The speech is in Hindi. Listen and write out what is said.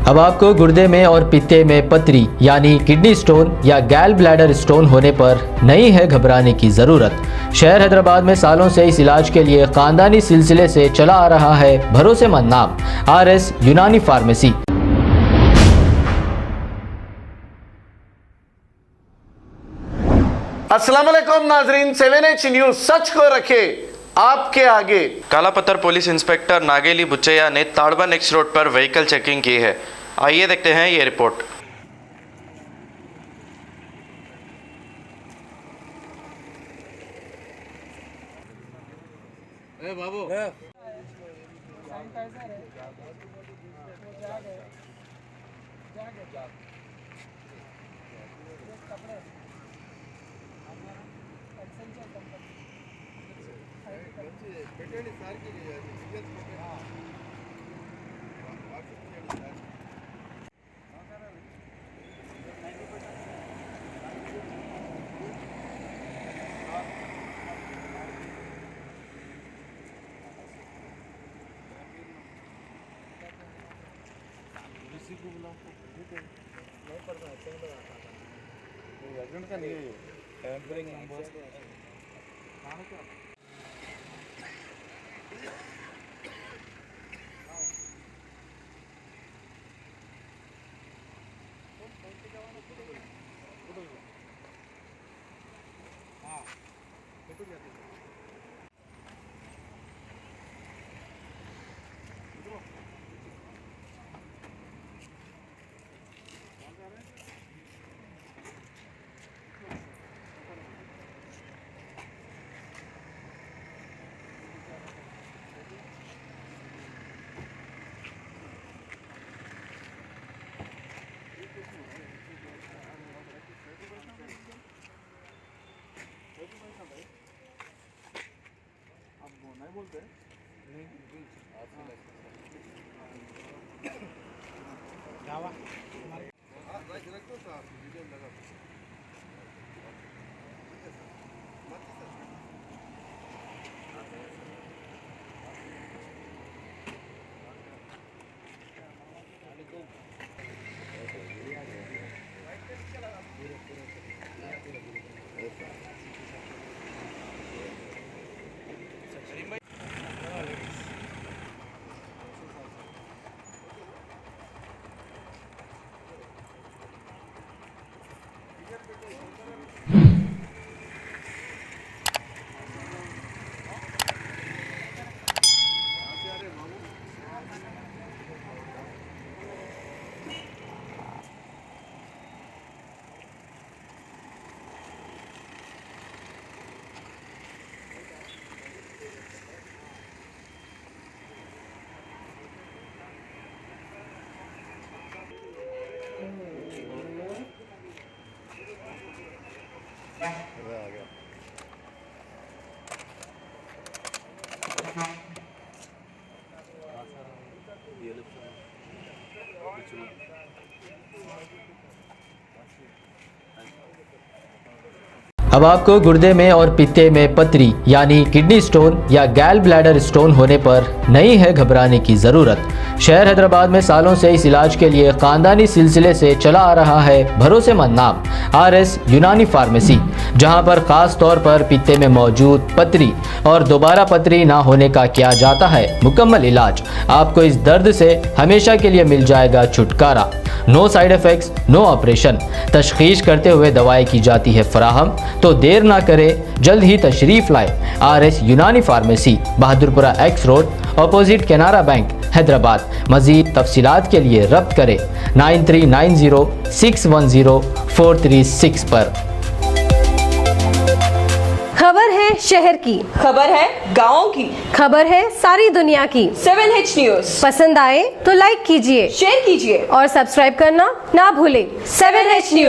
अब आपको गुर्दे में और पित्ते में पथरी यानी किडनी स्टोन या गैल ब्लैडर स्टोन होने पर नहीं है घबराने की ज़रूरत। शहर हैदराबाद में सालों से इस इलाज के लिए खानदानी सिलसिले से चला आ रहा है भरोसेमंद नाम RS यूनानी फार्मेसी। अस्सलाम वालेकुम नाजरीन, 7H न्यूज सच को रखे आपके आगे। कालापत्थर पुलिस इंस्पेक्टर नागेली बुच्चैया ने ताड़वा नेक्स्ट रोड पर व्हीकल चेकिंग की है। आइए देखते हैं ये रिपोर्ट। अब आपको गुर्दे में और पित्ते में पथरी यानी किडनी स्टोन या गैल ब्लैडर स्टोन होने पर नहीं है घबराने की ज़रूरत। शहर हैदराबाद में सालों से इस इलाज के लिए खानदानी सिलसिले से चला आ रहा है भरोसेमंद नाम RS यूनानी फार्मेसी, जहां पर खास तौर पर पित्ते में मौजूद पथरी और दोबारा पथरी ना होने का किया जाता है मुकम्मल इलाज। आपको इस दर्द से हमेशा के लिए मिल जाएगा छुटकारा। No side effects, no operation. तशखीस करते हुए दवाएं की जाती है फराहम। तो देर ना करें, जल्द ही तशरीफ लाए RS यूनानी pharmacy, Bahadurpura X road, opposite Canara bank, Hyderabad. मज़ीद तफसीलात के लिए रब्त करें 9390610436 पर। खबर है शहर की, खबर है गाँव की, खबर है सारी दुनिया की। 7H न्यूज पसंद आए तो लाइक कीजिए, शेयर कीजिए और सब्सक्राइब करना ना भूलें। 7H news.